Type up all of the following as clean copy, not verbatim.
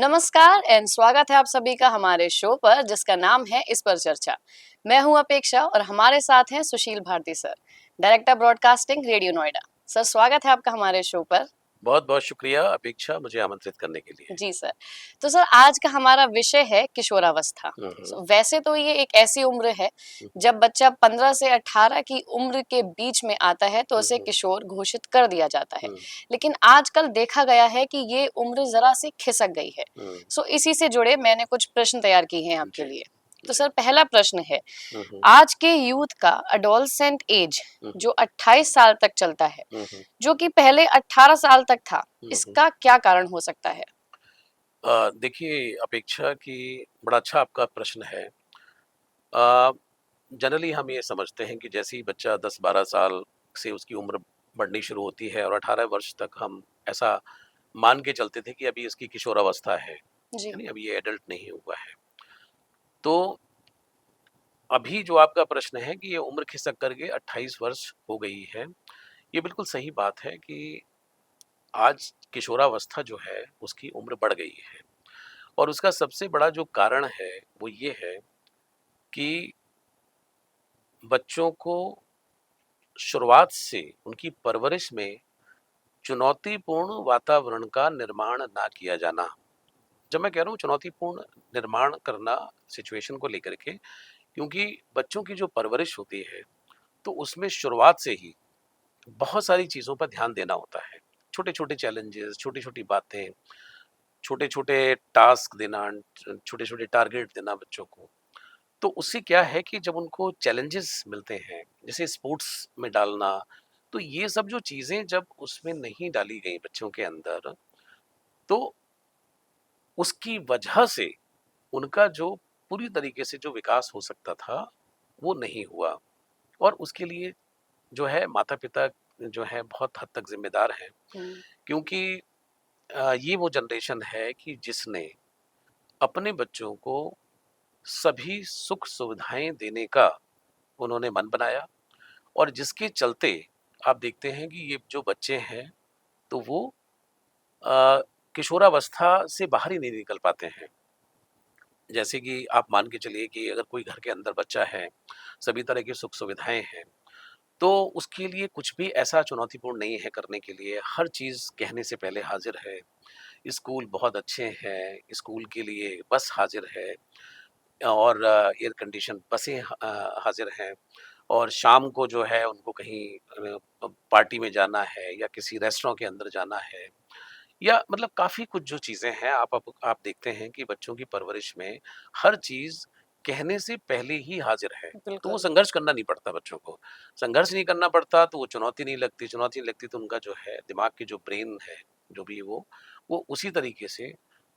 नमस्कार एंड स्वागत है आप सभी का हमारे शो पर जिसका नाम है इस पर चर्चा। मैं हूं अपेक्षा और हमारे साथ हैं Sushil Bharati sir, director broadcasting radio Noida. Sir स्वागत है आपका हमारे शो पर। बहुत बहुत शुक्रिया अपेक्षा, मुझे आमंत्रित करने के लिए। जी सर। तो सर आज का हमारा विषय है किशोरावस्था। हम्म, वैसे तो ये एक ऐसी उम्र है हम्म, जब बच्चा 15 से 18 की उम्र के बीच में आता है तो उसे हम्म, किशोर घोषित कर दिया जाता है। हम्म, लेकिन आजकल देखा गया है कि ये उम्र जरा सी खिसक गई है। हम्म, इसी से जुड़े मैंने कुछ प्रश्न तैयार किए हैं आपके जी लिए। तो जी। सर पहला प्रश्न है, हम्म, आज के यूथ का अडोलसेंट एज हम्म, जो 28 साल तक चलता है, हम्म, जो कि पहले 18 साल तक था, हम्म। इसका क्या कारण हो सकता है? देखिए अपेक्षा की, बड़ा अच्छा आपका प्रश्न है। जनरली हम ये समझते हैं कि जैसे ही बच्चा 10-12 साल से उसकी उम्र बढ़नी शुरू होती है और 18 वर्ष तक हम ऐसा मान के चलते थे कि अभी इसकी किशोरावस्था है, जी। यानी अभी ये एडल्ट नहीं हुआ है। तो अभी जो आपका प्रश्न है कि ये उम्र खिसक करके 28 वर्ष हो गई है, ये बिल्कुल सही बात है कि आज किशोरावस्था जो है उसकी उम्र बढ़ गई है। और उसका सबसे बड़ा जो कारण है वो ये है कि बच्चों को शुरुआत से उनकी परवरिश में चुनौतीपूर्ण वातावरण का निर्माण ना किया जाना। जब मैं कह रहा हूँ चुनौतीपूर्ण निर्माण करना सिचुएशन को लेकर के, क्योंकि बच्चों की जो परवरिश होती है तो उसमें शुरुआत से ही बहुत सारी चीज़ों पर ध्यान देना होता है। छोटे छोटे चैलेंजेस, छोटी छोटी बातें, छोटे छोटे टास्क देना, छोटे छोटे टारगेट देना बच्चों को। तो उससे क्या है कि जब उनको चैलेंजेस मिलते हैं, जैसे स्पोर्ट्स में डालना, तो ये सब जो चीज़ें जब उसमें नहीं डाली गई बच्चों के अंदर, तो उसकी वजह से उनका जो पूरी तरीके से जो विकास हो सकता था, वो नहीं हुआ। और उसके लिए जो है माता-पिता जो है बहुत हद तक ज़िम्मेदार हैं, हुँ। क्योंकि ये वो जनरेशन है कि जिसने अपने बच्चों को सभी सुख सुविधाएँ देने का उन्होंने मन बनाया, और जिसके चलते आप देखते हैं कि ये जो बच्चे हैं तो वो अ, किशोरावस्था से बाहर ही नहीं निकल पाते हैं। जैसे कि आप मान के चलिए कि अगर कोई घर के अंदर बच्चा है, सभी तरह की सुख सुविधाएँ हैं, तो उसके लिए कुछ भी ऐसा चुनौतीपूर्ण नहीं है करने के लिए, हर चीज़ कहने से पहले हाज़िर है। स्कूल बहुत अच्छे हैं, स्कूल के लिए बस हाज़िर है, और एयर कंडीशन बसें हाज़िर हैं। और शाम को जो है उनको कहीं पार्टी में जाना है या किसी रेस्टोरेंट के अंदर जाना है, या मतलब काफ़ी कुछ जो चीज़ें हैं, आप देखते हैं कि बच्चों की परवरिश में हर चीज़ कहने से पहले ही हाज़िर है। तो वो बिल्कुल। संघर्ष करना नहीं पड़ता बच्चों को। संघर्ष नहीं करना पड़ता तो वो चुनौती नहीं लगती, चुनौती नहीं लगती तो उनका जो है दिमाग की जो ब्रेन है, जो भी वो उसी तरीके से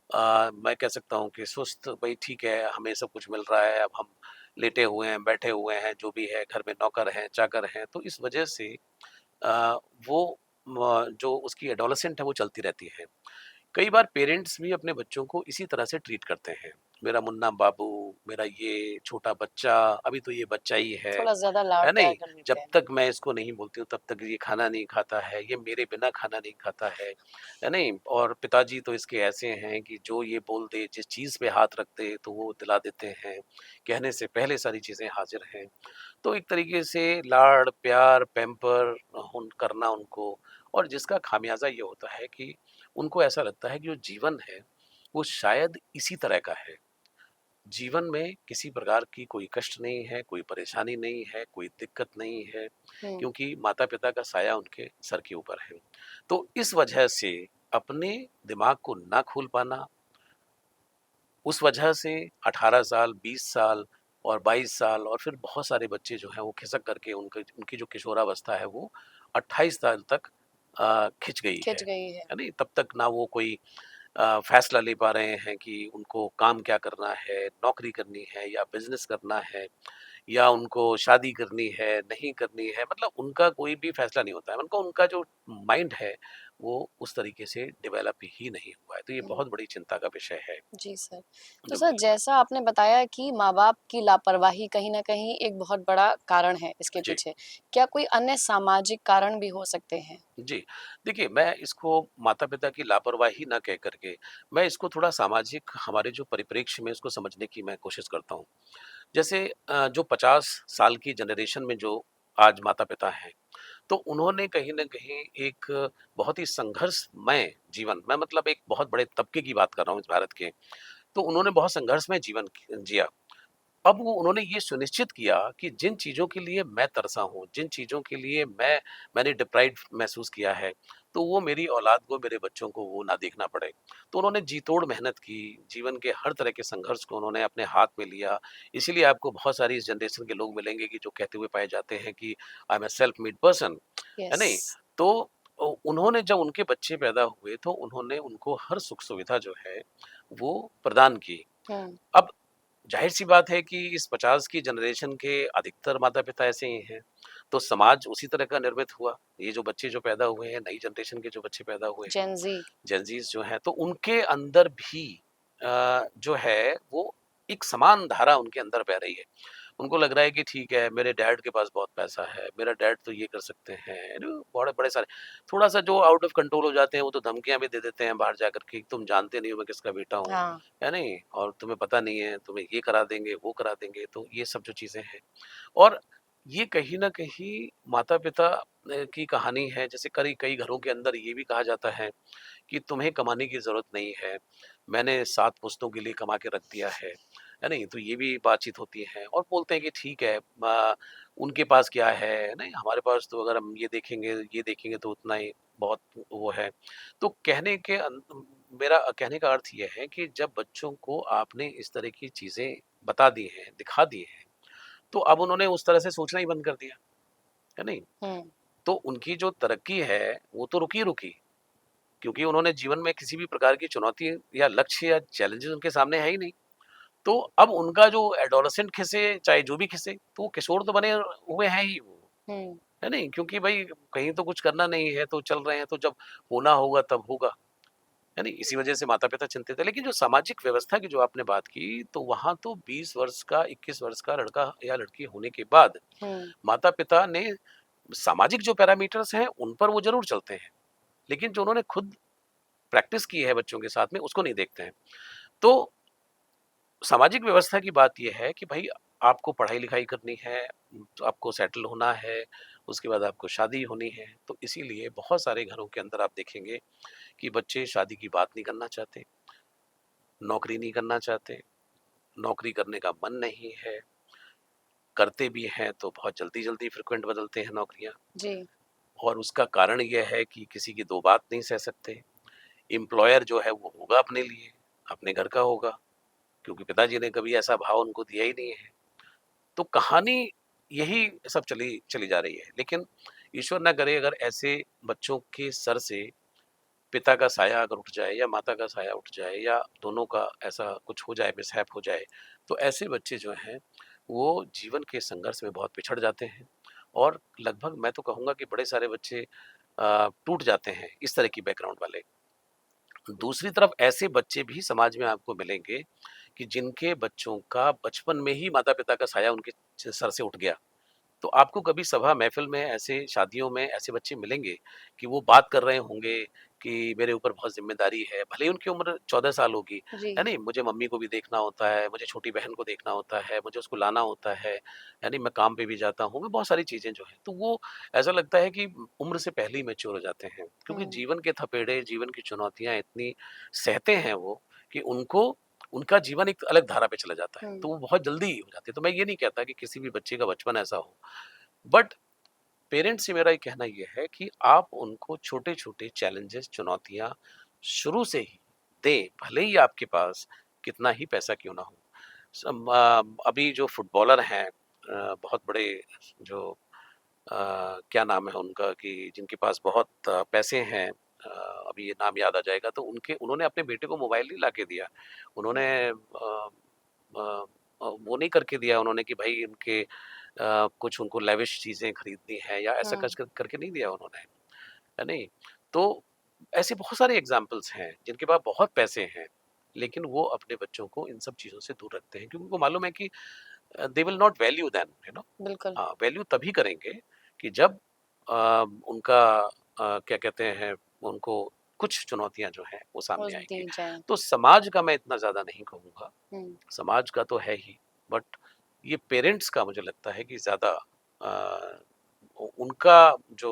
मैं कह सकता हूँ कि सुस्त, भई ठीक है, हमें सब कुछ मिल रहा है, अब हम लेटे हुए हैं, बैठे हुए हैं, जो भी है, घर में नौकर हैं, चाकर हैं, तो इस वजह से वो जो उसकी एडोलेसेंट है वो चलती रहती है। कई बार पेरेंट्स भी अपने बच्चों को इसी तरह से ट्रीट करते हैं। मेरा मुन्ना बाबू, मेरा ये छोटा बच्चा, अभी तो ये बच्चा ही थोड़ा ज़्यादा है लाड-प्यार नहीं? कर जब लेते हैं। तक मैं इसको नहीं बोलती हूँ तब तक ये खाना नहीं खाता है, ये मेरे बिना खाना नहीं खाता है नहीं? और पिताजी तो इसके ऐसे हैं कि जो ये बोल दे, जिस चीज़ पे हाथ रख दे तो वो दिला देते हैं, कहने से पहले सारी चीज़ें हाज़िर हैं। तो एक तरीके से लाड़, प्यार, पैम्पर उन करना उनको, और जिसका खामियाज़ा ये होता है कि उनको ऐसा लगता है कि जो जीवन है, वो शायद इसी तरह का है। जीवन में किसी प्रकार की कोई कष्ट नहीं है, कोई परेशानी नहीं है, कोई दिक्कत नहीं है, हुँ। क्योंकि माता-पिता का साया उनके सर के ऊपर है। तो इस वजह से अपने दिमाग को ना खोल पाना, उस वजह से 18 साल, 20 साल और 22 साल, और फिर बहुत सारे बच्चे जो हैं वो खिसक करके उनकी उनकी जो किशोरावस्था है वो 28 साल तक खिंच गई खिंच गई है। है नहीं? तब तक ना वो कोई फैसला ले पा रहे हैं कि उनको काम क्या करना है, नौकरी करनी है या बिज़नेस करना है, या उनको शादी करनी है, नहीं करनी है, मतलब उनका कोई भी फैसला नहीं होता है। उनको उनका जो माइंड है, वो उस तरीके से डेवलप ही नहीं हुआ है। तो ये हुँ। बहुत बड़ी चिंता का विषय है। जी सर। तो जी, सर बिल्कुल। जैसा आपने बताया कि माँ-बाप की लापरवाही कहीं न कहीं एक बहुत बड़ा कारण है इसके जी। पीछे। क्या कोई अन्य सामाजिक कारण भी हो सकते हैं? जी। देखिए, मैं इसको माता-पिता की लापरवाही ना कह कर के, मैं इसको थोड़ा सामाजिक हमारे जो परिप्रेक्ष्य में इसको समझने की मैं कोशिश करता हूँ। जैसे जो 50 साल की जनरेशन में जो आज माता-पिता हैं, तो उन्होंने कहीं न कहीं एक बहुत ही संघर्षमय जीवन, मैं मतलब एक बहुत बड़े तबके की बात कर रहा हूँ इस भारत के, तो उन्होंने बहुत संघर्षमय जीवन जिया। अब वो उन्होंने ये सुनिश्चित किया कि जिन चीज़ों के लिए मैं तरसा हूँ, जिन चीज़ों के लिए मैंने डिप्राइव्ड महसूस किया है, तो वो मेरी औलाद को, मेरे बच्चों को वो ना देखना पड़े। तो उन्होंने जी तोड़ मेहनत की, जीवन के हर तरह के संघर्ष को उन्होंने अपने हाथ में लिया। इसीलिए आपको बहुत सारी इस जनरेशन के लोग मिलेंगे कि जो कहते हुए पाए जाते हैं कि I am a self made person, है यस। नहीं? तो उन्होंने जब उनके बच्चे पैदा हुए, तो उन्होंने उनको हर सुख-सुविधा जो है, वो प्रदान की। हुँ। अब ज़ाहिर-सी बात है कि इस 50 की जनरेशन के अधिकतर माता-पिता ऐसे ही हैं, तो समाज उसी तरह का निर्मित हुआ। ये जो बच्चे जो पैदा हुए हैं, नई जनरेशन के जो बच्चे पैदा हुए हैं, जेन ज़ी। जेन ज़ीज़ जो हैं, तो उनके अंदर भी जो है वो एक समान धारा उनके अंदर बह रही है। उनको लग रहा है कि ठीक है, मेरे डैड के पास बहुत पैसा है, मेरा डैड तो ये कर सकते हैं, बड़े बड़े सारे, थोड़ा-सा जो आउट ऑफ कंट्रोल हो जाते हैं, वो तो धमकियाँ भी दे देते हैं बाहर जाकर के, तुम जानते नहीं हो मैं किसका बेटा हूँ, हाँ। है नहीं? और तुम्हें पता नहीं है, तुम्हें ये करा देंगे, वो करा देंगे, तो ये सब जो चीज़ें हैं। और ये कहीं न कहीं माता-पिता की कहानी है, जैसे कई कई घरों के अंदर ये भी कहा जाता है कि तुम्हें कमाने की ज़रूरत नहीं है, मैंने 7 पुश्तों के लिए कमा के रख दिया है नहीं? तो ये भी बातचीत होती है और बोलते हैं कि ठीक है, उनके पास क्या है नहीं? हमारे पास तो अगर हम ये देखेंगे तो उतना ही बहुत वो है। तो मेरा कहने का अर्थ ये है कि जब बच्चों को आपने इस तरह की चीज़ें बता दी हैं, दिखा दी हैं, तो अब उन्होंने उस तरह से सोचना ही बंद कर दिया, है नहीं? हुँ। तो उनकी जो तरक्की है, वो तो रुकी ही रुकी। क्योंकि उन्होंने जीवन में किसी भी प्रकार की चुनौती या लक्ष्य या चैलेंजेस उनके सामने है ही नहीं। तो अब उनका जो एडोलेसेंट खिसे, चाहे जो भी खिसे, तो वो किशोर तो बने हुए हैं ही वो, हुँ। है नहीं? क्योंकि भई कहीं तो कुछ करना नहीं है, तो चल रहे हैं, तो जब होना होगा तब होगा, है नहीं? इसी वजह से माता-पिता चिंतित हैं। लेकिन जो सामाजिक व्यवस्था की जो आपने बात की, तो वहाँ तो 20 वर्ष का, 21 वर्ष का लड़का या लड़की होने के बाद, हुँ। माता-पिता ने सामाजिक जो पैरामीटर्स हैं, उन पर वो ज़रूर चलते हैं। लेकिन जो उन्होंने खुद प्रैक्टिस की है बच्चों के साथ में, उसको नहीं देखते हैं। तो सामाजिक व्यवस्था की बात ये है कि भाई आपको पढ़ाई-लिखाई करनी है, तो आपको सेटल होना है, उसके बाद आपको शादी होनी है। तो इसीलिए बहुत सारे घरों के अंदर आप देखेंगे कि बच्चे शादी की बात नहीं करना चाहते, नौकरी नहीं करना चाहते, नौकरी करने का मन नहीं है, करते भी हैं तो बहुत जल्दी-जल्दी फ्रीक्वेंट बदलते हैं नौकरियाँ। जी। और उसका कारण ये है कि किसी की 2 बात नहीं सह सकते। एम्प्लॉयर जो है वो होगा अपने लिए, अपने घर का होगा, क्योंकि पिताजी ने कभी ऐसा भाव उनको दिया ही नहीं है। तो कहानी यही सब चली चली जा रही है। लेकिन ईश्वर ना करे अगर ऐसे बच्चों के सर से पिता का साया अगर उठ जाए या माता का साया उठ जाए या दोनों का ऐसा कुछ हो जाए, मिसहैप हो जाए, तो ऐसे बच्चे जो हैं वो जीवन के संघर्ष में बहुत पिछड़ जाते हैं और लगभग मैं तो कहूँगा कि बड़े सारे बच्चे टूट जाते हैं इस तरह की बैकग्राउंड वाले। दूसरी तरफ ऐसे बच्चे भी समाज में आपको मिलेंगे कि जिनके बच्चों का बचपन में ही माता-पिता का साया उनके सर से उठ गया। तो आपको कभी सभा महफ़िल में ऐसे शादियों में ऐसे बच्चे मिलेंगे कि वो बात कर रहे होंगे कि मेरे ऊपर बहुत ज़िम्मेदारी है, भले ही उनकी उम्र 14 साल होगी, जी। है नहीं? मुझे मम्मी को भी देखना होता है, मुझे छोटी बहन को देखना होता है, मुझे उसको लाना होता है नहीं? मैं काम पे भी जाता हूँ, मैं बहुत सारी चीज़ें जो हैं, तो वो ऐसा लगता है कि उम्र से पहले ही मैच्योर हो जाते हैं। क्योंकि हुँ। जीवन के थपेड़े, जीवन की चुनौतियाँ इतनी सहते हैं वो कि उनको उनका जीवन एक अलग धारा पे चला जाता है, हुँ। तो वो बहुत जल्दी हो जाते हैं। तो मैं ये नहीं कहता कि किसी भी बच्चे का बचपन ऐसा हो, बट पेरेंट्स से मेरा ये कहना ये है कि आप उनको छोटे-छोटे चैलेंजेस, चुनौतियाँ शुरू से ही दें, भले ही आपके पास कितना ही पैसा क्यों ना हो। अभी जो फुटबॉलर हैं बहुत बड़े जो क्या नाम है उनका कि जिनके पास बहुत पैसे हैं, अभी ये नाम याद आ जाएगा, तो उन्होंने अपने बेटे को मोबाइल नहीं लाके दिया। उन्होंने वो नहीं करके दिया उन्होंने कि भाई उनके कुछ उनको लेविश चीज़ें खरीदनी है या ऐसा हुँ, करके नहीं दिया उन्होंने, है नहीं? तो ऐसे बहुत सारे एग्ज़ाम्पल्स हैं जिनके पास बहुत पैसे हैं, लेकिन वो अपने बच्चों को इन सब चीज़ों से दूर रखते हैं क्योंकि उनको मालूम है कि they will not value them, you know. बिल्कुल, हाँ, वैल्यू तभी करेंगे कि जब उनका क्या कहते हैं, उनको कुछ चुनौतियाँ जो हैं वो वो सामने दी आएँगी। जाएँ। तो समाज का मैं इतना ज़्यादा नहीं कहूँगा, हुँ, समाज का तो है ही, बट ये पेरेंट्स का मुझे लगता है कि ज़्यादा उनका जो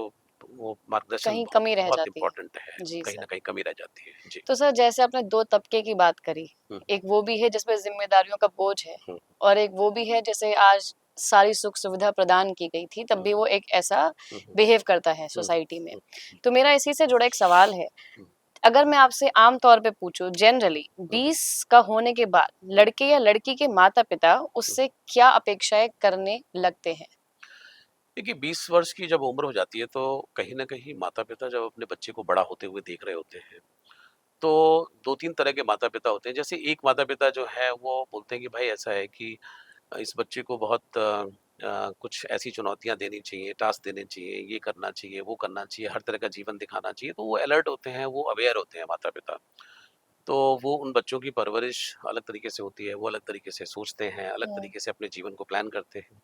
वो मार्गदर्शन कहीं बहुत कमी रह बहुत जाती है। इम्पोर्टेंट है, जी कहीं सर। न कहीं कमी रह जाती है। जी। तो सर जैसे आपने 2 तबके की बात करी, हुँ, एक वो भी है जिसपे ज़िम्मेदारियों का बोझ है हुँ, और एक वो भी है जैसे आज सारी सुख-सुविधा प्रदान की गई थी, तब हुँ, भी वो एक ऐसा हुँ, हुँ, बिहेव करता है हुँ, सोसाइटी में। हुँ, तो मेरा इसी से जुड़ा एक सवाल है, हुँ, अगर मैं आपसे आम तौर पे पूछूँ जनरली हुँ, 20 का होने के बाद हुँ, लड़के या लड़की के माता-पिता हुँ। उससे क्या अपेक्षाएँ करने लगते हैं? देखिए 20 वर्ष की जब उम्र हो जाती है तो कहीं न कहीं माता-पिता जब अपने बच्चे को बड़ा होते हुए देख रहे होते हैं, तो 2-3 तरह के माता-पिता होते हैं। जैसे एक माता-पिता जो है वो बोलते हैं कि भाई ऐसा है कि इस बच्चे को बहुत कुछ ऐसी चुनौतियाँ देनी चाहिए, टास्क देने चाहिए, ये करना चाहिए, वो करना चाहिए, हर तरह का जीवन दिखाना चाहिए। तो वो अलर्ट होते हैं, वो अवेयर होते हैं माता-पिता। तो वो उन बच्चों की परवरिश अलग तरीके से होती है, वो अलग तरीके से सोचते हैं, अलग हुँ, तरीके से अपने जीवन को प्लान करते हैं।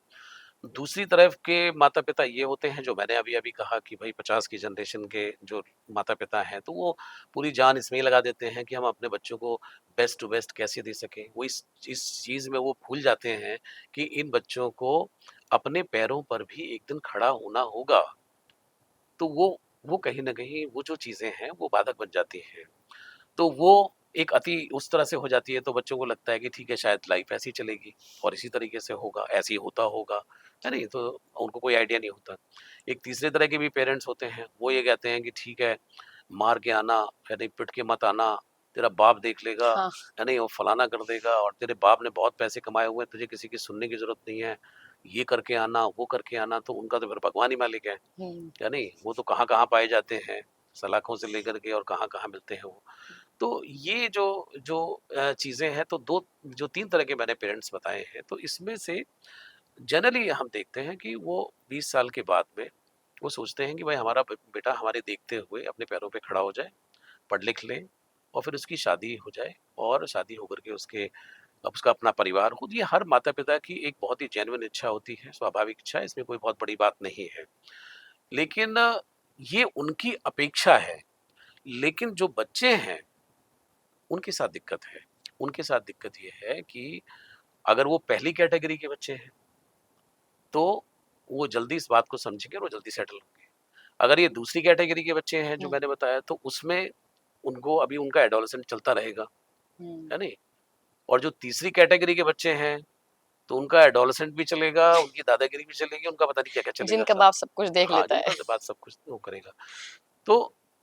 दूसरी तरफ के माता-पिता ये होते हैं जो मैंने अभी-अभी कहा कि भई 50 की जनरेशन के जो माता-पिता हैं, तो वो पूरी जान इसमें ही लगा देते हैं कि हम अपने बच्चों को बेस्ट टू बेस्ट कैसे दे सकें। वो इस चीज़ में वो भूल जाते हैं कि इन बच्चों को अपने पैरों पर भी एक दिन खड़ा होना होगा। तो वो कहीं न कहीं वो जो चीज़ें हैं, वो बाधक बन जाती हैं। तो वो एक अति उस तरह से हो जाती है तो बच्चों को लगता है कि ठीक है शायद लाइफ ऐसी चलेगी और इसी तरीके से होगा, ऐसे ही होता होगा, है नहीं? तो उनको कोई आइडिया नहीं होता। एक तीसरे तरह के भी पेरेंट्स होते हैं, वो ये कहते हैं कि ठीक है, मार के आना, है नहीं? पिट के मत आना, तेरा बाप देख लेगा, हाँ, है नहीं? वो फलाना कर देगा और तेरे बाप ने बहुत पैसे कमाए हुए हैं, तुझे किसी की सुनने की ज़रूरत नहीं है। ये करके आना, वो करके आना, तो उनका तो फिर भगवान ही मालिक हुँ, है नहीं? वो तो कहाँ-कहाँ पाए जाते हैं, सलाखों से लेकर के और कहाँ-कहाँ मिलते हैं वो। तो ये जो जो चीज़ें हैं तो 2 जो 3 तरह के मैंने पेरेंट्स बताए हैं, तो इसमें से जनरली हम देखते हैं कि वो 20 साल के बाद में वो सोचते हैं कि भाई हमारा बेटा हमारे देखते हुए अपने पैरों पे खड़ा हो जाए, पढ़ लिख ले और फिर उसकी शादी हो जाए और शादी होकर के उसके अब उसका अपना परिवार हो। ये हर माता-पिता की एक बहुत ही जेन्युइन इच्छा होती है, स्वाभाविक इच्छा है, इसमें कोई बहुत बड़ी बात नहीं है। लेकिन ये उनकी अपेक्षा है, लेकिन जो बच्चे हैं उनके साथ दिक्कत है। उनके साथ दिक्कत ये है कि अगर वो पहली कैटेगरी के बच्चे हैं, तो वो जल्दी इस बात को समझेंगे और वो जल्दी सेटल होंगे। अगर ये दूसरी कैटेगरी के बच्चे हैं जो हुँ, मैंने बताया तो उसमें उनको अभी उनका एडोलेसेंट चलता रहेगा, हुँ। है नहीं? और जो तीसरी कैटेगरी के बच्चे हैं, तो उनका एडोलेसेंट भी चलेगा, उनकी दादागिरी भी चलेगी, उनका पता नहीं क्या-क्या चलेगा जिनका सब। बाप सब कुछ देख हाँ, लेता है। जिनका बात सब कुछ वो करेगा। तो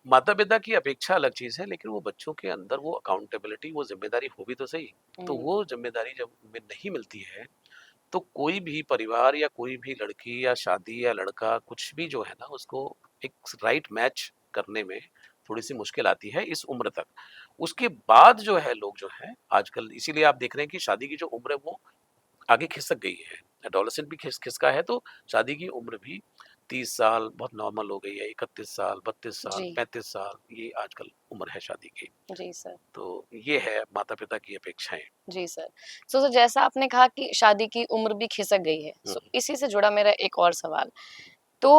माता-पिता की अपेक्षा अलग चीज़ है, लेकिन वो बच्चों के अंदर वो अकाउंटेबिलिटी, वो ज़िम्मेदारी हो भी तो सही। तो हुँ, वो ज़िम्मेदारी जब में नहीं मिलती है, तो कोई भी परिवार या कोई भी लड़की या शादी या लड़का कुछ भी जो है ना, उसको एक राइट मैच करने में थोड़ी-सी मुश्किल आती है इस उम्र तक। उसके बाद जो है लोग जो हैं आजकल इसीलिए आप देख रहे हैं कि शादी की जो उम्र है वो आगे खिसक गई है। एडोलेसेंट भी खिसका है तो शादी की उम्र भी 30 साल बहुत नॉर्मल हो गई है, 31 साल, 32 साल, जी, 35 साल ये आजकल उम्र है शादी की। जी सर। तो ये है माता-पिता की अपेक्षाएँ। जी सर। सो जैसा आपने कहा कि शादी की उम्र भी खिसक गई है, हुँ, सो हुँ। इसी से जुड़ा मेरा एक और सवाल। तो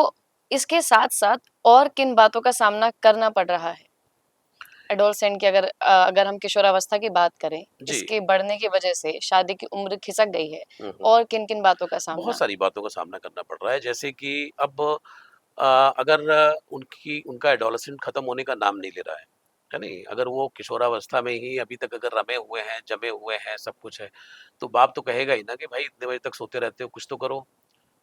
इसके साथ-साथ और किन बातों का सामना करना पड़ रहा है? एडोलसेंट की अगर हम किशोरावस्था की बात करें, जी। इसके बढ़ने की वजह से शादी की उम्र खिसक गई है हुँ, हुँ। और किन-किन बातों का बहुत सामना? सारी बातों का सामना करना पड़ रहा है जैसे कि अब अगर उनकी उनका एडोलेसेंट खत्म होने का नाम नहीं ले रहा है नहीं? अगर वो किशोरावस्था में ही अभी तक अगर रमे हुए हैं, जमे हुए हैं, सब कुछ है, तो बाप तो कहेगा ही ना कि भाई इतने बजे तक सोते रहते हो, कुछ तो करो,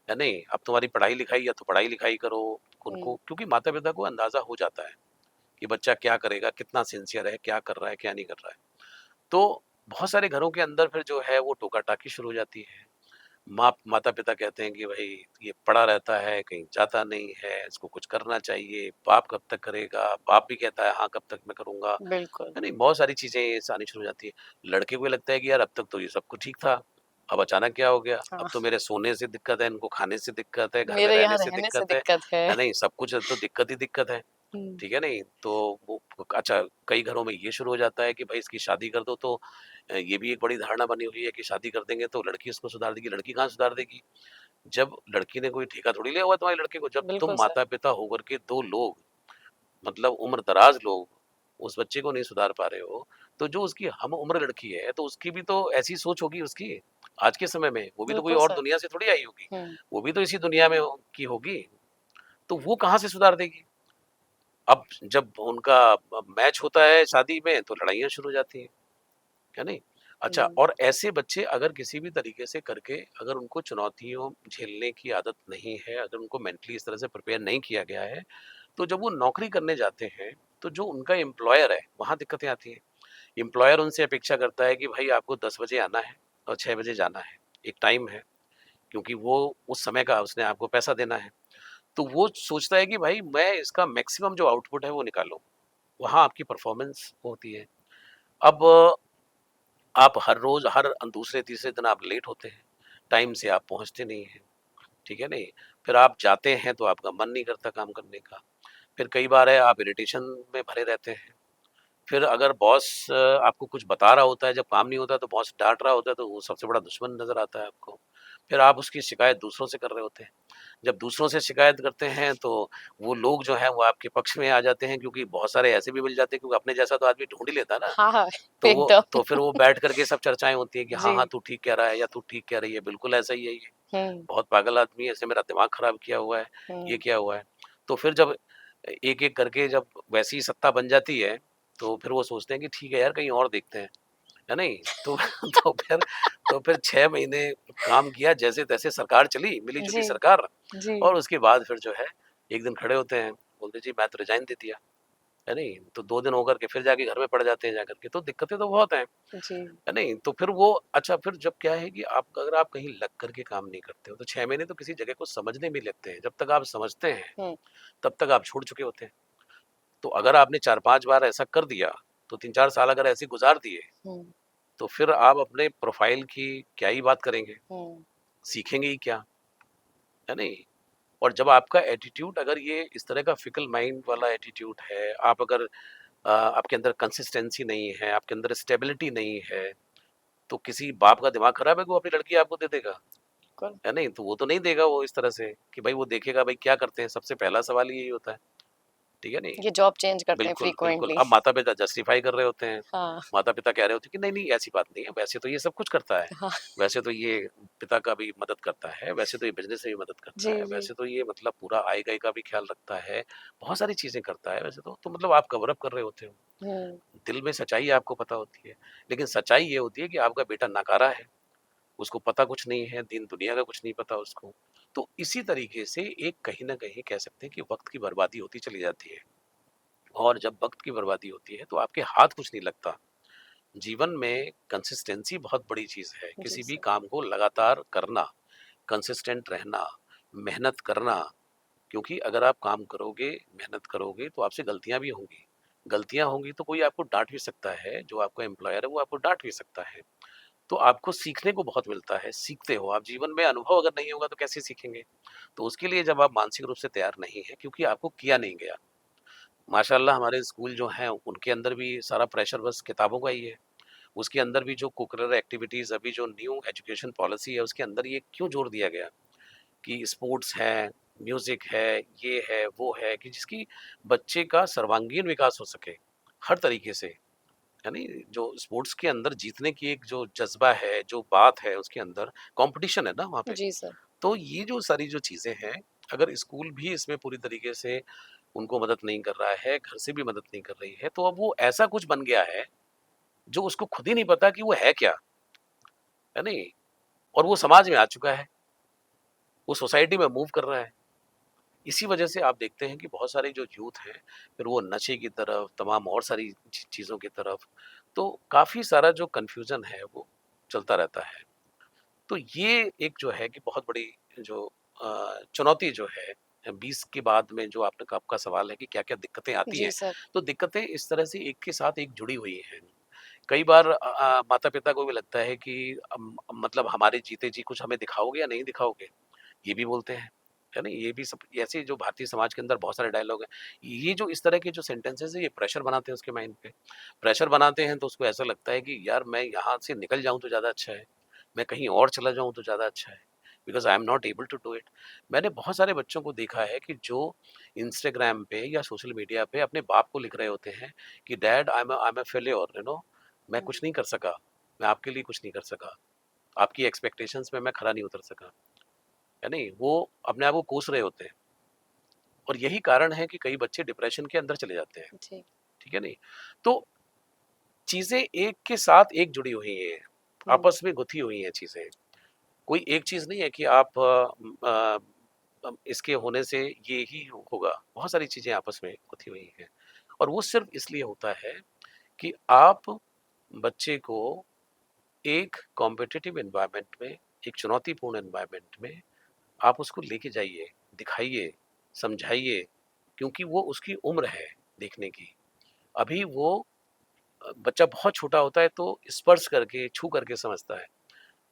है नहीं? अब तुम्हारी पढ़ाई-लिखाई या तो पढ़ाई-लिखाई करो, हुँ, उनको क्योंकि माता-पिता को अंदाज़ा हो जाता है कि बच्चा क्या करेगा, कितना सिंसियर है, क्या कर रहा है, क्या नहीं कर रहा है। तो बहुत सारे घरों के अंदर फिर जो है वो टोका-टाकी शुरू हो जाती है। माता-पिता कहते हैं कि भई ये पड़ा रहता है, कहीं जाता नहीं है, इसको कुछ करना चाहिए, बाप कब तक करेगा? बाप भी कहता है हाँ, कब तक मैं करूँगा, बिल्कुल। है नहीं? बहुत सारी चीज़ें ऐसे आनी शुरू हो जाती है। लड़के को ये लगता है कि यार अब तक तो ये सब कुछ ठीक था, अब अचानक क्या हो गया? अब हाँ, तो मेरे सोने से दिक्कत है, इनको खाने से दिक्कत है, घर में मेरे रहने यहाँ से रहने से दिक्कत दिक्कत है है। नहीं? सब कुछ तो दिक्कत ही दिक्कत है, हुँ, ठीक है नहीं? तो वो अच्छा कई घरों में ये शुरू हो जाता है कि भाई इसकी शादी कर दो तो ये भी एक बड़ी धारणा बनी हुई है कि शादी कर देंगे तो लड़की उसको सुधार देगी, लड़की कहाँ सुधार देगी? जब लड़की ने कोई ठेका थोड़ी लिया हुआ है तुम्हारी लड़के को, जब तुम बिल्कुल सर। माता-पिता होकर के 2 लोग मतलब उम्र-दराज लोग उस बच्चे को नहीं सुधार पा रहे हो, तो जो उसकी हम उम्र लड़की है, तो उसकी भी तो ऐसी सोच होगी उसकी, आज के समय में, वो भी तो कोई बिल्कुल और सर। दुनिया से थोड़ी आई होगी, हुँ, वो भी तो इसी दुनिया में की होगी, तो वो कहाँ से सुधार देगी? अब जब उनका मैच होता है शादी में, तो लड़ाइयाँ शुरू हो जाती हैं, है नहीं? अच्छा हुँ, और ऐसे बच्चे अगर किसी भी तरीके से करके अगर उनको चुनौतियों झेलने की आदत नहीं है, अगर उनको मेंटली इस तरह से प्रिपेयर नहीं किया गया है, तो जब वो नौकरी करने जाते हैं, तो जो उनका एम्प्लॉयर है, वहाँ दिक्कतें आती हैं। एम्प्लॉयर उनसे अपेक्षा करता है कि भाई आपको 10 बजे आना है और 6 बजे जाना है। एक टाइम है, क्योंकि वो उस समय का उसने आपको पैसा देना है। तो वो सोचता है कि भाई मैं इसका मैक्सिमम जो आउटपुट है वो निकालूँ। वहाँ आपकी परफॉर्मेंस होती है। अब आप हर रोज़ हर दूसरे तीसरे दिन आप लेट होते हैं। टाइम से आप पहुँचते नहीं हैं, ठीक है नहीं? फिर आप जाते हैं तो आपका मन नहीं करता काम करने का। फिर कई बार है आप इरिटेशन में भरे रहते हैं। फिर अगर बॉस आपको कुछ बता रहा होता है, जब काम नहीं होता है तो बॉस डाँट रहा होता है तो वो सबसे बड़ा दुश्मन नज़र आता है आपको। फिर आप उसकी शिकायत दूसरों से कर रहे होते हैं। जब दूसरों से शिकायत करते हैं तो वो लोग जो हैं वो आपके पक्ष में आ जाते हैं क्योंकि बहुत सारे ऐसे भी मिल जाते हैं क्योंकि अपने जैसा तो आदमी ढूँढ ही लेता है ना। हाँ, हाँ, तो एकदम। फिर वो बैठ कर के सब चर्चाएँ होती हैं कि हाँ, हाँ, जी, तू ठीक कह रहा है या तू ठीक कह रही है, बिल्कुल ऐसा ही है ये। हुँ, बहुत पागल आदमी है, इसने मेरा दिमाग खराब किया हुआ है, ये हुँ, किया हुआ है। तो फिर जब एक-एक करके जब वैसी सत्ता बन जाती है, तो फिर वो सोचते हैं कि ठीक है यार कहीं और देखते हैं, है नहीं? तो तो फिर 6 महीने काम किया जैसे-तैसे सरकार चली, मिली-जुली जी, सरकार जी, और उसके बाद फिर जो है, एक दिन खड़े होते हैं, बोलते जी मैं तो रिज़ाइन दे दिया, है नहीं? तो 2 दिन होकर के फिर जाके घर में पड़ जाते हैं जाकर के, तो दिक्कतें तो बहुत हैं। जी, है नहीं? तो फिर वो अच्छा फिर जब क्या है कि आप अगर आप कहीं लग कर के काम नहीं करते हो, तो 6 महीने तो किसी जगह को समझने में लगते हैं। जब तक आप समझते हैं, हुँ, तब तक आप छूट चुके होते हैं। तो अगर आपने 4-5 बार ऐसा कर दिया, तो 3-4 साल अगर ऐसे गुज़ार दिए, हुँ, तो फिर आप अपने प्रोफ़ाइल की क्या ही बात करेंगे? हुँ, सीखेंगे ही क्या? है नहीं? और जब आपका एटीट्यूड अगर ये इस तरह का फ़िकल माइंड वाला एटीट्यूड है, आप अगर आपके अंदर कंसिस्टेंसी नहीं है, आपके अंदर स्टेबिलिटी नहीं है, तो किसी बाप का दिमाग खराब है कि वो अपनी लड़की आपको दे देगा? बिल्कुल। है नहीं? तो वो तो नहीं देगा वो इस तरह से कि भाई वो देखेगा भाई क्या करते हैं, सबसे पहला सवाल ही यही होता है, ठीक है नहीं? ये जॉब चेंज करते हैं बिल्कुल, बिल्कुल। फ्रीक्वेंटली। अब माता-पिता जस्टिफाई कर रहे होते हैं, हाँ, माता-पिता कह रहे होते हैं कि नहीं-नहीं ऐसी बात नहीं है, वैसे तो ये सब कुछ करता है, हाँ, वैसे तो ये पिता का भी मदद करता है, वैसे तो ये बिज़नेस में भी मदद जी, करता है, जी, वैसे तो ये मतलब पूरा आय-व्यय का भी ख्याल रखता है, बहुत सारी चीज़ें करता है वैसे तो मतलब आप कवर अप कर रहे होते हो। हुँ, दिल में सच्चाई आपको पता होती है, लेकिन सच्चाई ये होती है कि आपका बेटा नाकारा है, उसको पता कुछ नहीं है, दीन दुनिया का कुछ नहीं पता उसको। तो इसी तरीके से एक कहीं न कहीं कह सकते हैं कि वक़्त की बर्बादी होती चली जाती है और जब वक़्त की बर्बादी होती है तो आपके हाथ कुछ नहीं लगता। जीवन में कंसिस्टेंसी बहुत बड़ी चीज़ है, जी किसी भी सर, काम को लगातार करना, कंसिस्टेंट रहना, मेहनत करना क्योंकि अगर आप काम करोगे, मेहनत करोगे तो आपसे गलतियाँ भी होंगी। गलतियाँ होंगी तो कोई आपको डाँट भी सकता है, जो आपका एम्प्लॉयर है वो आपको डाँट भी सकता है। तो आपको सीखने को बहुत मिलता है, सीखते हो आप जीवन में अनुभव अगर नहीं होगा तो कैसे सीखेंगे? तो उसके लिए जब आप मानसिक रूप से तैयार नहीं हैं क्योंकि आपको किया नहीं गया। माशाअल्लाह हमारे स्कूल जो हैं उनके अंदर भी सारा प्रेशर बस किताबों का ही है। उसके अंदर भी जो कोकरिकुलर एक्टिविटीज़ अभी जो न्यू एजुकेशन पॉलिसी है उसके अंदर ये क्यों जोर दिया गया कि स्पोर्ट्स है, म्यूज़िक है, ये है, वो है कि जिसकी बच्चे का सर्वांगीण विकास हो सके, हर तरीके से। है नहीं? जो स्पोर्ट्स के अंदर जीतने की एक जो जज़्बा है, जो बात है उसके अंदर कॉम्पिटिशन है ना वहाँ पे। जी सर, तो ये जो सारी जो चीज़ें हैं, अगर स्कूल भी इसमें पूरी तरीके से उनको मदद नहीं कर रहा है, घर से भी मदद नहीं कर रही है, तो अब वो ऐसा कुछ बन गया है, जो उसको खुद ही नहीं पता कि वो है क्या? है नहीं? और वो समाज में आ चुका है, वो सोसाइटी में मूव कर रहा है। इसी वजह से आप देखते हैं कि बहुत सारे जो यूथ हैं, फिर वो नशे की तरफ, तमाम और सारी चीज़ों की तरफ, तो काफ़ी सारा जो कन्फ्यूज़न है वो चलता रहता है। तो ये एक जो है कि बहुत बड़ी जो चुनौती जो है 20 के बाद में जो आपने आपका सवाल है कि क्या-क्या दिक्कतें आती जी हैं, सर, तो दिक्कतें इस तरह से एक के साथ एक जुड़ी हुई हैं कई बार माता-पिता को भी लगता है कि मतलब हमारे जीते जी कुछ हमें दिखाओगे या नहीं दिखाओगे? ये भी बोलते हैं, है ना? ये भी सब ऐसे जो भारतीय समाज के अंदर बहुत सारे डायलॉग हैं। ये जो इस तरह के जो सेंटेंसेस हैं ये प्रेशर बनाते हैं उसके माइंड पे। प्रेशर बनाते हैं तो उसको ऐसा लगता है कि यार मैं यहाँ से निकल जाऊँ तो ज़्यादा अच्छा है। मैं कहीं और चला जाऊँ तो ज़्यादा अच्छा है। Because I am not able to do it. मैंने बहुत सारे बच्चों को देखा है कि जो इंस्टाग्राम पे या सोशल मीडिया पे अपने बाप को लिख रहे होते हैं कि dad I am a failure, you know, मैं हुँ, कुछ नहीं कर सका। मैं आपके लिए कुछ नहीं कर सका। आपकी एक्सपेक्टेशंस में मैं खरा नहीं उतर सका। है नहीं? वो अपने आप को कोस रहे होते हैं और यही कारण है कि कई बच्चे डिप्रेशन के अंदर चले जाते हैं। जी। ठीक है नहीं? तो चीज़ें एक के साथ एक जुड़ी हुई हैं, हुँ, आपस में गुथी हुई हैं चीज़ें। कोई एक चीज़ नहीं है कि आप इसके होने से ये ही होगा। बहुत सारी चीज़ें आपस में गुथी हुई हैं और वो सिर्फ़ इसलिए होता है कि आप बच्चे को एक कॉम्पिटिटिव एनवायरनमेंट में, एक चुनौतीपूर्ण एनवायरनमेंट में आप उसको लेके जाइए, दिखाइए, समझाइए, क्योंकि वो उसकी उम्र है देखने की। अभी वो बच्चा बहुत छोटा होता है तो स्पर्श करके, छू करके समझता है।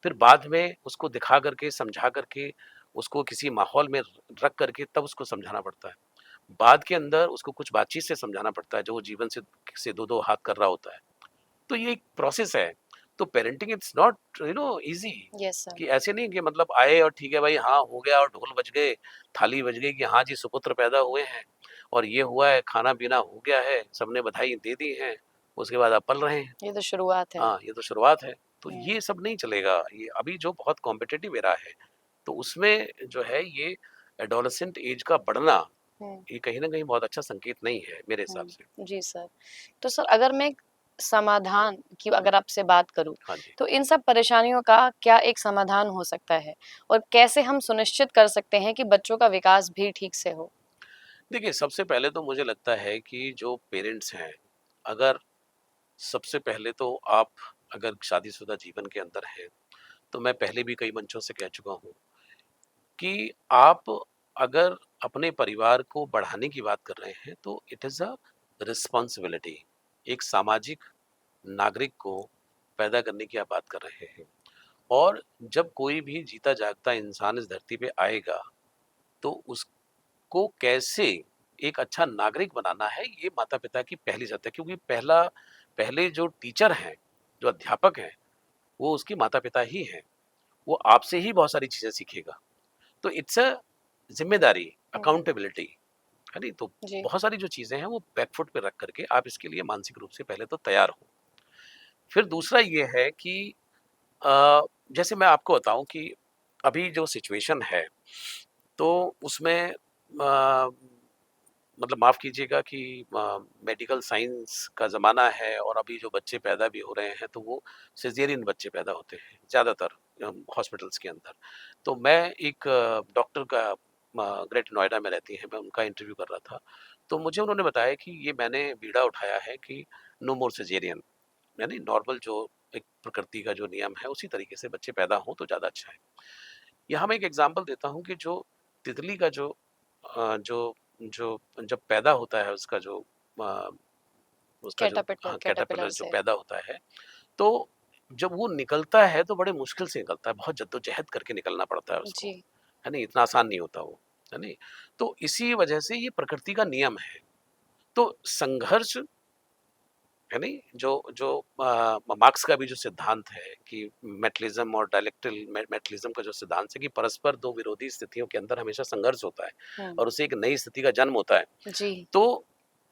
फिर बाद में उसको दिखा करके, समझा करके, उसको किसी माहौल में रख करके तब उसको समझाना पड़ता है। बाद के अंदर उसको कुछ बातचीत से समझाना पड़ता है, जो वो जीवन से 2-2 हाथ कर रहा होता है। तो ये एक प्रोसेस है। तो parenting it's not easy yes sir. कि ऐसे नहीं कि मतलब आए और ठीक है भाई हाँ, हो गया और ढोल बज गए, थाली बज गई कि हाँ जी सुपुत्र पैदा हुए हैं और ये हुआ है, खाना-पीना हो गया है, सबने बधाई दे दी हैं, उसके बाद आप पल रहे हैं। ये तो शुरुआत है। हाँ, ये तो शुरुआत है। तो हुँ, ये सब नहीं चलेगा। ये अभी जो बहुत कॉम्पिटिटिव एरा है, तो उसमें जो है ये एडोलेसेंट ऐज का बढ़ना, हुँ, ये कहीं न कहीं बहुत अच्छा संकेत नहीं है मेरे हिसाब से। हुँ। जी सर। तो सर अगर मैं एक समाधान की हुँ, अगर आपसे बात करूँ, हाँ जी। तो इन सब परेशानियों का क्या एक समाधान हो सकता है? और कैसे हम सुनिश्चित कर सकते हैं कि बच्चों का विकास भी ठीक से हो? देखिए, सबसे पहले तो मुझे लगता है कि जो पेरेंट्स हैं, अगर सबसे पहले तो आप अगर शादीशुदा जीवन के अंदर हैं, तो मैं पहले भी कई मंचों से कह चुका हूँ कि आप अगर अपने परिवार को बढ़ाने की बात कर रहे हैं, तो इट इज़ अ रिस्पॉन्सिबिलिटी। एक सामाजिक नागरिक को पैदा करने की आप बात कर रहे हैं और जब कोई भी जीता जागता इंसान इस धरती पे आएगा, तो उसको कैसे एक अच्छा नागरिक बनाना है, ये माता-पिता की पहली ज़रूरत है क्योंकि पहले जो टीचर हैं, जो अध्यापक हैं, वो उसके माता-पिता ही हैं। वो आपसे ही बहुत सारी चीज़ें सीखेगा। तो इट्स अ ज़िम्मेदारी, हुँ, अकाउंटेबिलिटी, है नहीं? तो जी। बहुत सारी जो चीज़ें हैं, वो बैक फुट पे रख करके आप इसके लिए मानसिक रूप से पहले तो तैयार हो। फिर दूसरा ये है कि अ, जैसे मैं आपको बताऊँ कि अभी जो सिचुएशन है, तो उसमें मतलब माफ़ कीजिएगा कि मेडिकल साइंस का ज़माना है और अभी जो बच्चे पैदा भी हो रहे हैं, तो वो सिज़ेरियन बच्चे पैदा होते हैं, ज़्यादातर हॉस्पिटल्स के अंदर। तो मैं एक डॉक्टर का ग्रेटर नोएडा में रहती हैं, मैं उनका इंटरव्यू कर रहा था। तो मुझे उन्होंने बताया कि ये मैंने बीड़ा उठाया है कि नो मोर सिज़ेरियन, यानी नॉर्मल जो एक प्रकृति का जो नियम है, उसी तरीके से बच्चे पैदा हों तो ज़्यादा अच्छा है। यहाँ मैं एक एग्ज़ाम्पल देता हूँ कि जो तितली का जो जो जो जब पैदा होता है अ, उसका जो कैटरपिलर हाँ, कैटरपिलर कैटरपिलर जो से। पैदा होता है, तो जब वो निकलता है तो बड़े मुश्किल से निकलता है, बहुत जद्दोजहद करके निकलना पड़ता है उसको, जी। है नहीं? इतना आसान नहीं होता वो, है नहीं? तो इसी वजह से ये प्रकृति का नियम है। तो संघर्ष, है नहीं? जो जो मार्क्स का भी जो सिद्धांत है कि मेटलिज्म और मेटलिज्म का जो सिद्धांत है कि परस्पर दो विरोधी स्थितियों के अंदर हमेशा संघर्ष होता है हुँ, और उससे एक नई स्थिति का जन्म होता है। जी।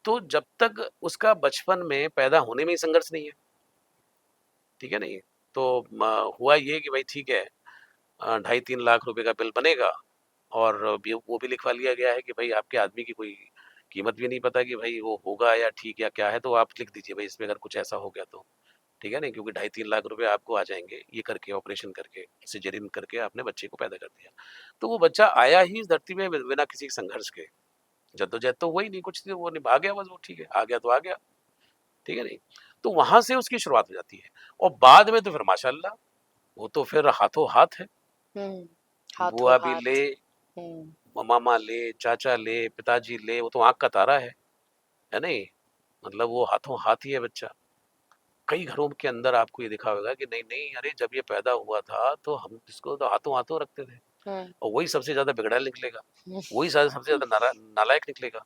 तो जब तक उसका बचपन में पैदा होने में ही संघर्ष नहीं है, ठीक है नहीं? तो हुआ ये कि भाई ठीक है, 2.5-3 लाख रुपए का बिल बनेगा और वो भी लिखवा लिया गया है कि भाई आपके आदमी की कोई कीमत भी नहीं पता कि भाई वो होगा या ठीक या क्या है, तो आप लिख दीजिए भाई इसमें अगर कुछ ऐसा हो गया तो। ठीक है ना? क्योंकि 2.5-3 लाख रुपए आपको आ जाएँगे, ये करके ऑपरेशन करके, सिज़ेरियन करके आपने बच्चे को पैदा कर दिया। तो वो बच्चा आया ही इस धरती में बिना किसी संघर्ष के। जद्दोजहद तो हुआ ही नहीं, कुछ नहीं, वो निभा गया बस, वो ठीक है, आ गया तो आ गया, ठीक है नहीं? तो वहाँ से उसकी शुरुआत हो जाती है और बाद में तो फिर माशाअल्लाह, वो तो फिर हाथों-हाथ है। हुँ, बुआ भी ले, हाथों-हाथ। हुँ, मामा ले, चाचा ले, पिताजी ले, वो तो आँख का तारा है नहीं? मतलब वो हाथों-हाथ ही है बच्चा। कई घरों के अंदर आपको ये देखा होगा कि नहीं नहीं, अरे जब ये पैदा हुआ था तो हम इसको तो हाथों हाथों रखते थे, हम्म। और वही सबसे ज्यादा बिगड़ैल निकलेगा, वही सबसे ज्यादा नालायक निकलेगा।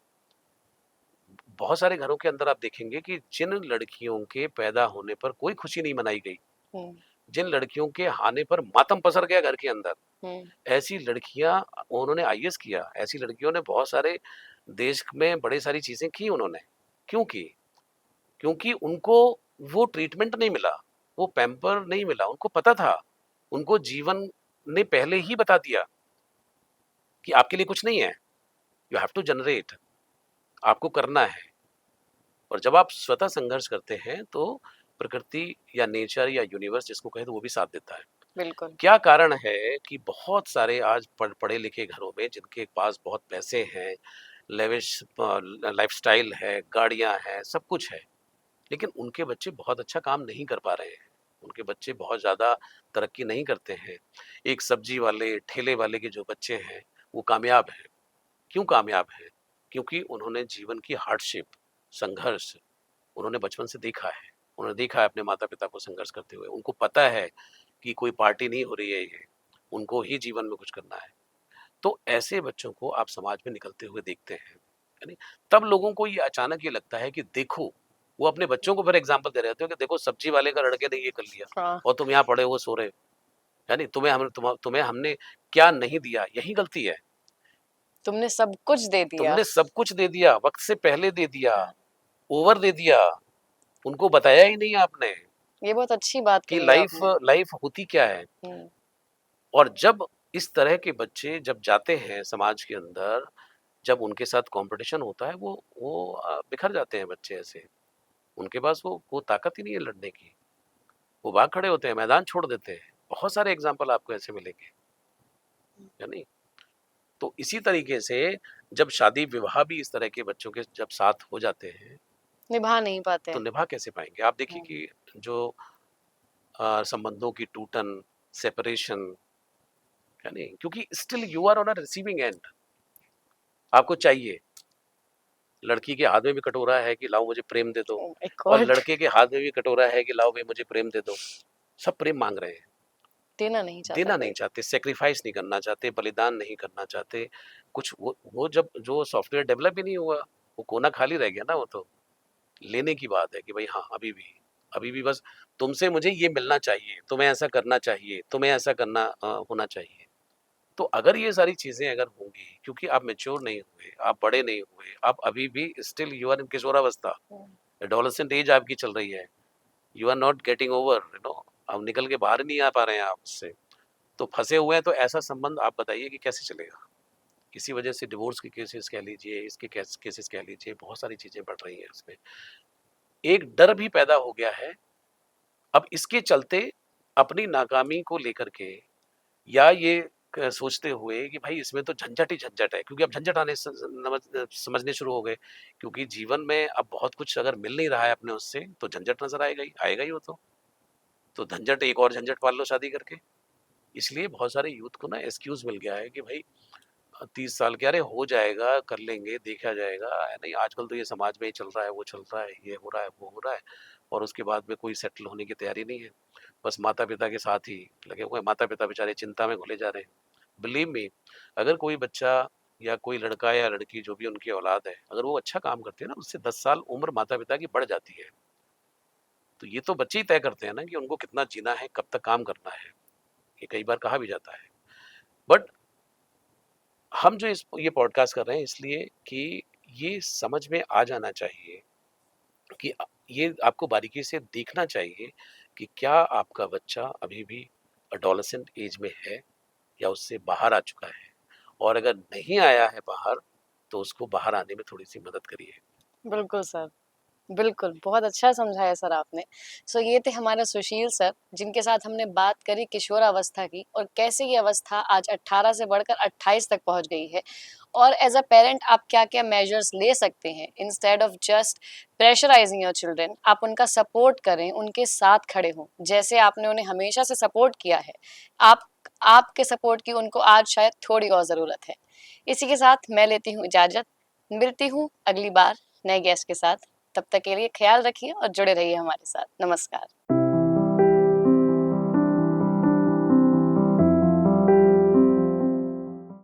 बहुत सारे घरों के अंदर आप देखेंगे कि जिन लड़कियों के पैदा होने पर कोई खुशी नहीं मनाई गई, हम्म। जिन लड़कियों के आने पर मातम पसर गया घर के अंदर, हम्म। ऐसी लड़कियां, उन्होंने आईएएस किया, ऐसी लड़कियों ने बहुत सारे देश में बड़े सारी चीजें की उन्होंने। क्यों की? क्योंकि उनको वो ट्रीटमेंट नहीं मिला, वो पैम्पर नहीं मिला, उनको पता था, उनको जीवन ने पहले ही बता दिया कि आपके लिए कुछ नहीं है, यू हैव टू जनरेट, आपको करना है। और जब आप स्वतः संघर्ष करते हैं तो प्रकृति या नेचर या यूनिवर्स जिसको कहे तो वो भी साथ देता है। बिल्कुल। क्या कारण है कि बहुत सारे आज पढ़े लिखे घरों में जिनके पास बहुत पैसे हैं, लेविश लाइफस्टाइल है, गाड़ियां हैं, सब कुछ है, लेकिन उनके बच्चे बहुत अच्छा काम नहीं कर पा रहे हैं, उनके बच्चे बहुत ज़्यादा तरक्की नहीं करते हैं। एक सब्जी वाले, ठेले वाले के जो बच्चे हैं, वो कामयाब हैं। क्यों कामयाब हैं? क्योंकि उन्होंने जीवन की हार्डशिप, संघर्ष, उन्होंने बचपन से देखा है। उन्होंने देखा है अपने माता-पिता को संघर्ष करते हुए। उनको पता है कि कोई पार्टी नहीं हो रही है ये, उनको ही जीवन में कुछ करना है। तो ऐसे बच्चों को आप समाज में निकलते हुए देखते हैं, है नहीं? तब लोगों को ये अचानक ये लगता है कि देखो, वो अपने बच्चों को फिर एग्जाम्पल दे रहे होते हो कि देखो सब्जी वाले का लड़के ने ये कर लिया हाँ। और तुम यहाँ पड़े हुए सो रहे हो, है नहीं? तुम्हें हमने क्या नहीं दिया, यही गलती है। तुमने सब कुछ दे दिया। तुमने सब कुछ दे दिया, वक्त से पहले दे दिया, ओवर दे दिया, उनको बताया ही नहीं आपने ये बहुत अच्छी बात कि कही लाइफ आपने। लाइफ होती क्या है। हम्म। और जब इस तरह के बच्चे जब जाते हैं समाज के अंदर, जब उनके साथ कंपटीशन होता है, वो बिखर जाते हैं बच्चे ऐसे। उनके पास वो ताकत ही नहीं है लड़ने की, वो भाग खड़े होते हैं, मैदान छोड़ देते हैं। बहुत सारे एग्जाम्पल आपको ऐसे मिलेंगे, है नहीं? तो इसी तरीके से जब शादी विवाह भी इस तरह के बच्चों के जब साथ हो जाते हैं, निभा नहीं पाते तो हैं। निभा कैसे पाएंगे? आप देखिए हम्म। कि जो संबंधों की टूटन, सेपरेशन, है नहीं? क्योंकि still you are on a receiving end, आपको चाहिए। लड़की के हाथ में भी कटोरा है कि लाओ मुझे प्रेम दे दो, ओह माय और गॉड। लड़के के हाथ में भी कटोरा है कि लाओ भाई मुझे प्रेम दे दो। सब प्रेम मांग रहे हैं, देना नहीं चाहता देना नहीं कोई। चाहते, सेक्रीफाइस नहीं करना चाहते, बलिदान नहीं करना चाहते। कुछ वो जब जो सॉफ्टवेयर डेवलप ही नहीं हुआ, वो कोना खाली रह गया ना। वो तो लेने की बात है कि भाई हाँ, अभी भी बस तुमसे मुझे ये मिलना चाहिए, तुम्हें ऐसा करना चाहिए, तुम्हें ऐसा करना होना चाहिए। तो अगर ये सारी चीजें अगर होंगी, क्योंकि आप मेच्योर नहीं हुए, आप बड़े नहीं हुए, आप अभी भी स्टिल यू आर इन किशोरावस्था, हम्म। एडोलेसेंट एज आपकी चल रही है, you are not getting over, you know, अब निकल के बाहर नहीं आ पा रहे हैं आप उससे, तो फंसे हुए हैं। तो ऐसा संबंध आप बताइए कि कैसे चलेगा? इसी वजह से डिवोर्स के केसेस कह लीजिए, इसके केसेस कह लीजिए, बहुत सारी चीजें बढ़ रही हैं इसमें। एक डर भी पैदा हो गया है अब इसके चलते, अपनी नाकामी को लेकर के, या ये सोचते हुए कि भाई इसमें तो झंझट ही झंझट है, क्योंकि अब झंझट आने समझने शुरू हो गए। क्योंकि जीवन में अब बहुत कुछ अगर मिल नहीं रहा है अपने उससे, तो झंझट नजर आएगा ही वो तो झंझट, एक और झंझट पाल लो शादी करके। इसलिए बहुत सारे यूथ को ना एक्सक्यूज मिल गया है कि भाई 30 साल के, अरे हो जाएगा, कर लेंगे, देखा जाएगा, है नहीं? आजकल तो ये समाज में ही चल रहा है, वो चल रहा है, ये हो रहा है, वो हो रहा है, और उसके बाद में कोई सेटल होने की तैयारी नहीं है। बस माता पिता के साथ ही लगे हुए हैं, माता पिता बेचारे चिंता में घुले जा रहे हैं। बिलीव मी, अगर कोई बच्चा या कोई लड़का या लड़की जो भी उनकी औलाद है, अगर वो अच्छा काम करते हैं ना, उससे 10 साल उम्र माता पिता की बढ़ जाती है। तो ये तो बच्चे ही तय करते हैं ना कि उनको कितना जीना है, कब तक काम करना है। ये कई बार कहा भी जाता है। बट हम जो इस ये पॉडकास्ट कर रहे हैं इसलिए कि ये समझ में आ जाना चाहिए कि ये आपको बारीकी से देखना चाहिए कि क्या आपका बच्चा अभी भी अडोलेसेंट एज में है या उससे बाहर आ चुका है। और अगर नहीं आया है बाहर, तो उसको बाहर आने में थोड़ी सी मदद करिए। बिल्कुल सर। बिल्कुल, बहुत अच्छा समझाया सर आपने। सो ये थे हमारे सुशील सर, जिनके साथ हमने बात करी किशोरावस्था की और कैसे ये अवस्था आज 18 से बढ़कर 28 तक पहुँच गई है। और एज़ अ पेरेंट आप क्या-क्या मेजर्स ले सकते हैं instead of just pressurising your children. आप उनका सपोर्ट करें, उनके साथ खड़े हों, जैसे आपने उन्हें हमेशा से सपोर्ट किया है। आप आपके सपोर्ट की उनको आज शायद थोड़ी और ज़रूरत है। इसी के साथ मैं लेती हूँ इजाज़त, मिलती हूँ अगली बार नए गेस्ट के साथ। तब तक के लिए ख्याल रखिए और जुड़े रहिए हमारे साथ। नमस्कार।